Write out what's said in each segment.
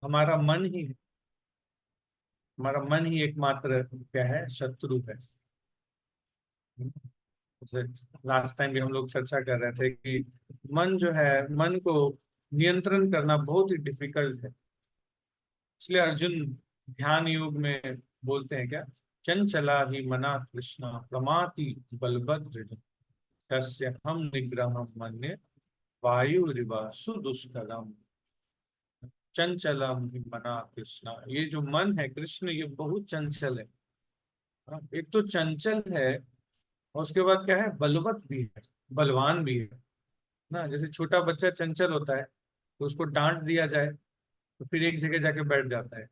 हमारा मन ही हमारा मन ही एकमात्र क्या है, शत्रु है। जैसे लास्ट टाइम भी हम लोग चर्चा कर रहे थे कि मन जो है, मन को नियंत्रण करना बहुत ही डिफिकल्ट है। इसलिए अर्जुन ध्यान योग में बोलते हैं क्या, चंचला ही मना कृष्णा प्रमाति बलभद्र तस्य हम निग्रह मन्ये वायुरिवा सुदुष्करम। चंचलम ही मना कृष्णा, ये जो मन है कृष्ण, ये बहुत चंचल है। हाँ, एक तो चंचल है और उसके बाद क्या है, बलवत भी है, बलवान भी है ना। जैसे छोटा बच्चा चंचल होता है तो उसको डांट दिया जाए तो फिर एक जगह जाके बैठ जाता है।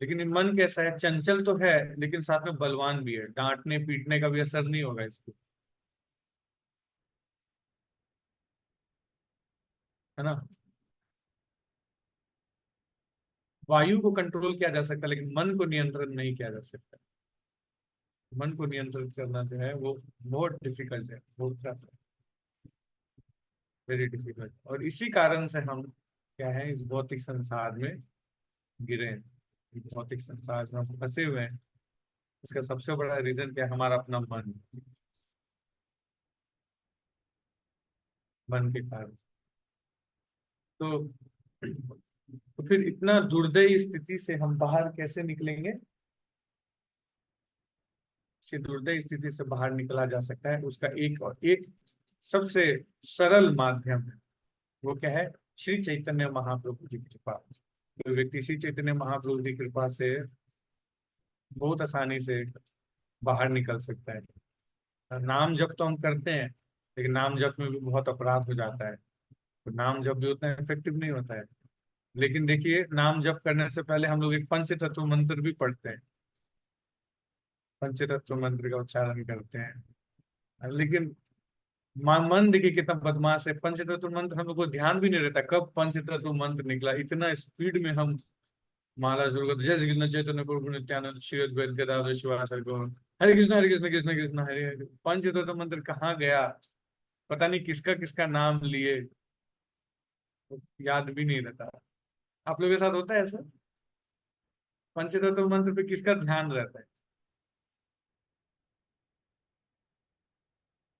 लेकिन ये मन कैसा है, चंचल तो है लेकिन साथ में बलवान भी है, डांटने पीटने का भी असर नहीं होगा इसको, है ना। वायु को कंट्रोल किया जा सकता है लेकिन मन को नियंत्रण नहीं किया जा सकता। मन को नियंत्रित करना जो है वो बहुत डिफिकल्ट है, बहुत वेरी डिफिकल्ट। और इसी कारण से हम क्या है, इस भौतिक संसार में गिरे हैं, इस भौतिक संसार में हम फंसे हुए हैं। इसका सबसे बड़ा रीजन क्या है, हमारा अपना मन, मन के कारण। तो फिर इतना दुर्दयी स्थिति से हम बाहर कैसे निकलेंगे। से दुर्दयी स्थिति से बाहर निकला जा सकता है, उसका एक और एक सबसे सरल माध्यम है। वो क्या है, श्री चैतन्य महाप्रभु की कृपा। कोई व्यक्ति श्री चैतन्य महाप्रभु की कृपा से बहुत आसानी से बाहर निकल सकता है। नाम जप तो हम करते हैं लेकिन नाम जप में भी बहुत अपराध हो जाता है, तो नाम जप भी उतना इफेक्टिव नहीं होता है। लेकिन देखिए, नाम जप करने से पहले हम लोग एक पंचतत्व मंत्र भी पढ़ते हैं, पंचतत्व मंत्र का उच्चारण करते हैं। लेकिन मन देखिए कितना बदमाश है, पंचतत्व मंत्र हम लोग को ध्यान भी नहीं रहता कब पंचतत्व मंत्र निकला, इतना स्पीड में हम माला शुरू करते, जय श्री कृष्ण चैतन्य प्रभु नित्यानंद श्री अद्वैत गदाधर शिवासादि गौर, हरे कृष्ण कृष्ण कृष्ण हरे हरे। पंचतत्व मंत्र कहाँ गया, पता नहीं किसका किसका नाम लिए, याद भी नहीं रहता। आप लोगों के साथ होता है ऐसा, पंचतत्व मंत्र पे किसका ध्यान रहता है।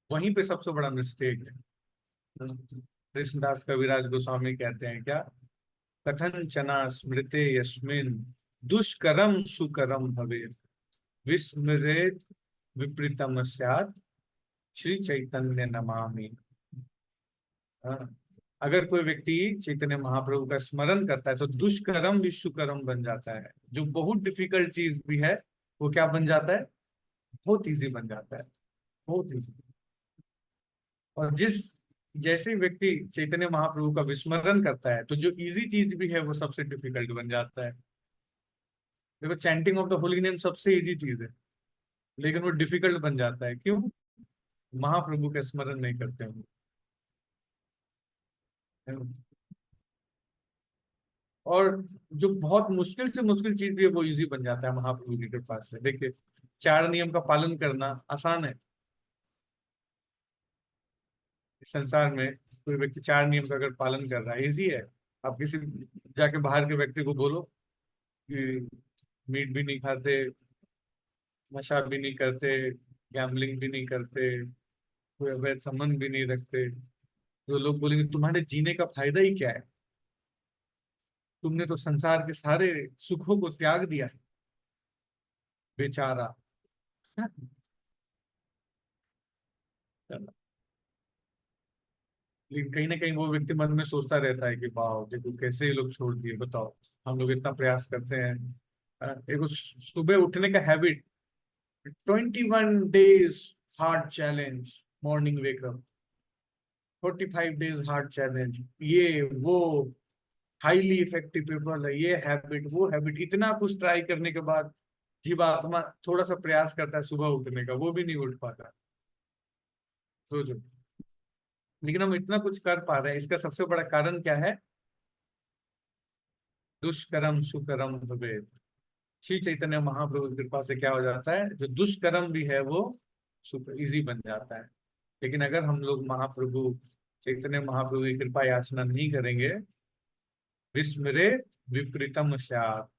वहीं पे सबसे बड़ा मिस्टेक है। कृष्णदास कविराज गोस्वामी कहते हैं क्या, कथन चना स्मृते यस्मिन दुष्करम सुकरम भवे विस्मरेत विपरीतम स्यात् श्री चैतन्य नमामि। हाँ, अगर कोई व्यक्ति चैतन्य महाप्रभु का स्मरण करता है तो दुष्कर्म भी सुकर्म बन जाता है। जो बहुत डिफिकल्ट चीज भी है वो क्या बन जाता है, बहुत इजी बन जाता है, बहुत इजी। और जिस जैसे व्यक्ति चैतन्य महाप्रभु का विस्मरण करता है तो जो इजी चीज भी है वो सबसे डिफिकल्ट बन जाता है। देखो, chanting of the holy name सबसे इजी चीज है लेकिन वो डिफिकल्ट बन जाता है, क्यों, महाप्रभु का स्मरण नहीं करते हम। और जो बहुत मुश्किल से मुश्किल चीज भी है वो इजी बन जाता है महाप्रभु की कृपा से। देखिए, चार नियम का पालन करना आसान है इस संसार में। कोई व्यक्ति चार नियम का अगर पालन कर रहा है, इजी है। आप किसी जाके बाहर के व्यक्ति को बोलो कि मीट भी नहीं खाते, नशा भी नहीं करते, गैम्बलिंग भी नहीं करते, कोई अवैध संबंध भी नहीं रखते, तो लोग बोलेंगे तुम्हारे जीने का फायदा ही क्या है, तुमने तो संसार के सारे सुखों को त्याग दिया है, बेचारा। लेकिन कहीं ना कहीं वो व्यक्ति मन में सोचता रहता है कि वाह देखो कैसे ये लोग छोड़ दिए, बताओ हम लोग इतना प्रयास करते हैं। एक वो सुबह उठने का habit, 21 days hard challenge, morning wake up, 45 days hard challenge, ये वो हाईली इफेक्टिव पीपल है, ये हैबिट वो हैबिट, इतना कुछ ट्राई करने के बाद जीवात्मा थोड़ा सा प्रयास करता है सुबह उठने का, वो भी नहीं उठ पाता। सोचो, लेकिन हम इतना कुछ कर पा रहे हैं, इसका सबसे बड़ा कारण क्या है, दुष्कर्म सुकर्म भवेत्। श्री चैतन्य महाप्रभु की कृपा से क्या हो जाता है, जो दुष्कर्म भी है वो इजी बन जाता है। लेकिन अगर हम लोग महाप्रभु चैतन्य महाप्रभु की कृपा याचना नहीं करेंगे विस्मरे विपरीतम स्यात्।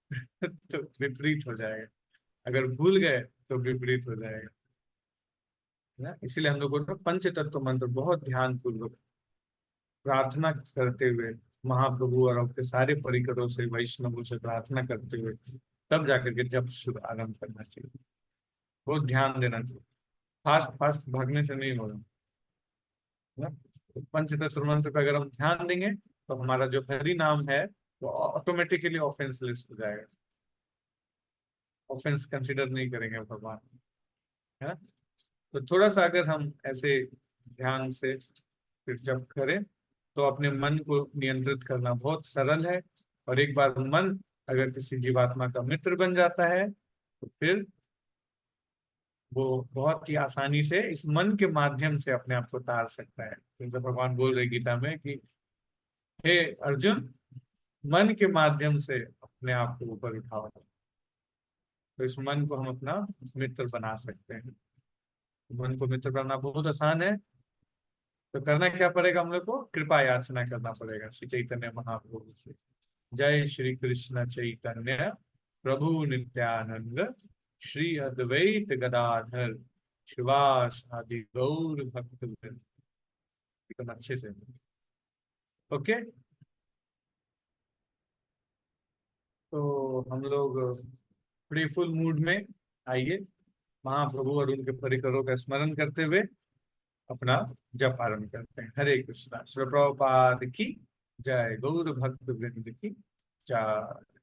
तो विपरीत हो जाएगा, अगर भूल गए तो विपरीत हो जाएगा ना। इसलिए हम लोग को ना पंच तत्व मंत्र बहुत ध्यान पूर्वक प्रार्थना करते हुए, महाप्रभु और आपके सारे परिकरों से, वैष्णवों से प्रार्थना करते हुए तब जाकर के जब शुभ आरंभ करना चाहिए। बहुत ध्यान देना चाहिए, फास्ट फास्ट भागने से नहीं होगा ना। तो पंचतत्व मंत्र पे अगर हम ध्यान देंगे तो हमारा जो हरि नाम है वो ऑटोमेटिकली ऑफेंस लिस्ट हो जाएगा। ऑफेंस कंसिडर नहीं करेंगे भगवान, है ना। तो थोड़ा सा अगर हम ऐसे ध्यान से फिर जब करें तो अपने मन को नियंत्रित करना बहुत सरल है। और एक बार मन अगर किसी जीवात्मा का मित्र बन जाता है तो फिर वो बहुत ही आसानी से इस मन के माध्यम से अपने आप को तार सकता है। तो भगवान बोल रहे गीता में कि हे अर्जुन, मन के माध्यम से अपने आप को ऊपर उठाओ। तो इस मन को हम अपना मित्र बना सकते हैं। मन को मित्र बनाना बहुत आसान है। तो करना क्या पड़ेगा, हम लोग को कृपा याचना करना पड़ेगा श्री चैतन्य महाप्रभु से। जय श्री कृष्ण चैतन्य प्रभु नित्यानंद, श्री अद्वैत गदाधर शिवासादि गौर भक्त वृंद। एकदम अच्छे से। ओके, तो हम लोग प्लेफुल मूड में आइए, महाप्रभु और उनके परिकरों का स्मरण करते हुए अपना जप आरंभ करते हैं। हरे कृष्णा। श्री प्रभुपाद की जय, गौर भक्त वृंद की जय।